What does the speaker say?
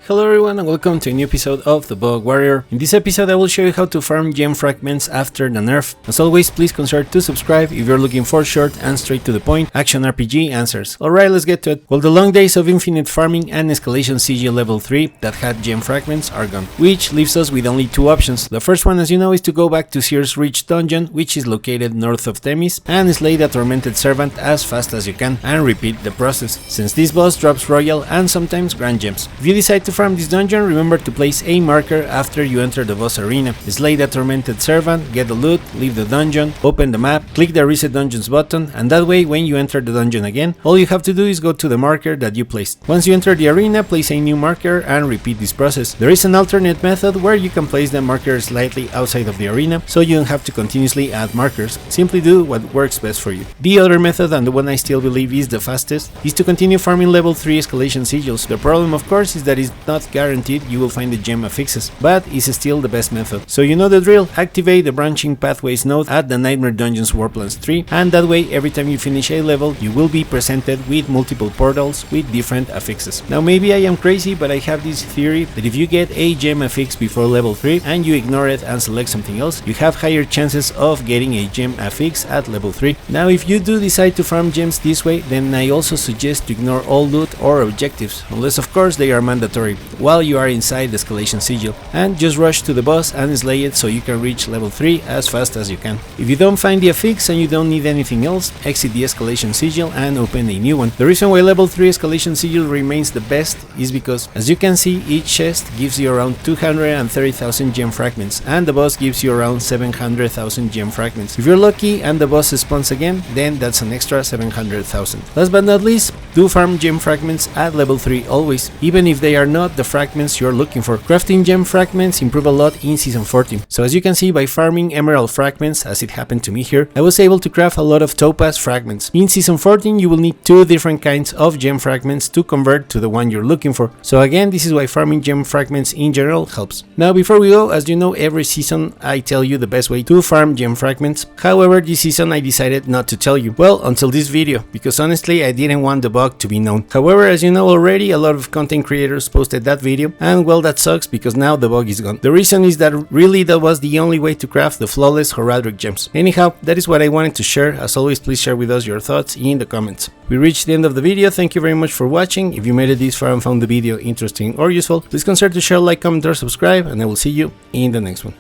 Hello everyone and welcome to a new episode of The Bug Warrior. In this episode I will show you how to farm gem fragments after the nerf. As always, please consider to subscribe if you're looking for short and straight to the point action RPG answers. Alright, let's get to it. Well, the long days of infinite farming and Escalation Sigil level 3 that had gem fragments are gone, which leaves us with only two options. The first one, as you know, is to go back to Seer's Reach dungeon, which is located north of Themis, and slay the tormented servant as fast as you can and repeat the process, since this boss drops royal and sometimes grand gems. If you decide to farm this dungeon, remember to place a marker after you enter the boss arena. Slay the tormented servant, get the loot, leave the dungeon, open the map, click the reset dungeons button, and that way when you enter the dungeon again, all you have to do is go to the marker that you placed. Once you enter the arena, place a new marker and repeat this process. There is an alternate method where you can place the marker slightly outside of the arena, so you don't have to continuously add markers. Simply do what works best for you. The other method, and the one I still believe is the fastest, is to continue farming level 3 Escalation Sigils. The problem, of course, is that it's not guaranteed you will find the gem affixes, but it's still the best method. So you know the drill, activate the branching pathways node at the Nightmare Dungeons Warplans 3, and that way every time you finish a level you will be presented with multiple portals with different affixes. Now maybe I am crazy, but I have this theory that if you get a gem affix before level 3 and you ignore it and select something else, you have higher chances of getting a gem affix at level 3. Now if you do decide to farm gems this way, then I also suggest to ignore all loot or objectives, unless of course they are mandatory, while you are inside the Escalation Sigil, and just rush to the boss and slay it so you can reach level 3 as fast as you can. If you don't find the affix and you don't need anything else, exit the Escalation Sigil and open a new one. The reason why level 3 Escalation Sigil remains the best is because, as you can see, each chest gives you around 230,000 gem fragments, and the boss gives you around 700,000 gem fragments. If you're lucky and the boss spawns again, then that's an extra 700,000. Last but not least, do farm gem fragments at level 3 always, even if they are not the fragments you're looking for. Crafting gem fragments improve a lot in Season 14. So as you can see, by farming emerald fragments, as it happened to me here, I was able to craft a lot of topaz fragments. In Season 14 you will need two different kinds of gem fragments to convert to the one you're looking for. So again, this is why farming gem fragments in general helps. Now before we go, as you know, every season I tell you the best way to farm gem fragments. However, this season I decided not to tell you. Well, until this video, because honestly I didn't want the bug to be known. However, as you know already, a lot of content creators posted that video, and well, that sucks because now the bug is gone. The reason is that really that was the only way to craft the Flawless Horadric Gems. Anyhow, that is what I wanted to share. As always, please share with us your thoughts in the comments. We reached the end of the video. Thank you very much for watching. If you made it this far and found the video interesting or useful, please consider to share, like, comment or subscribe, and I will see you in the next one.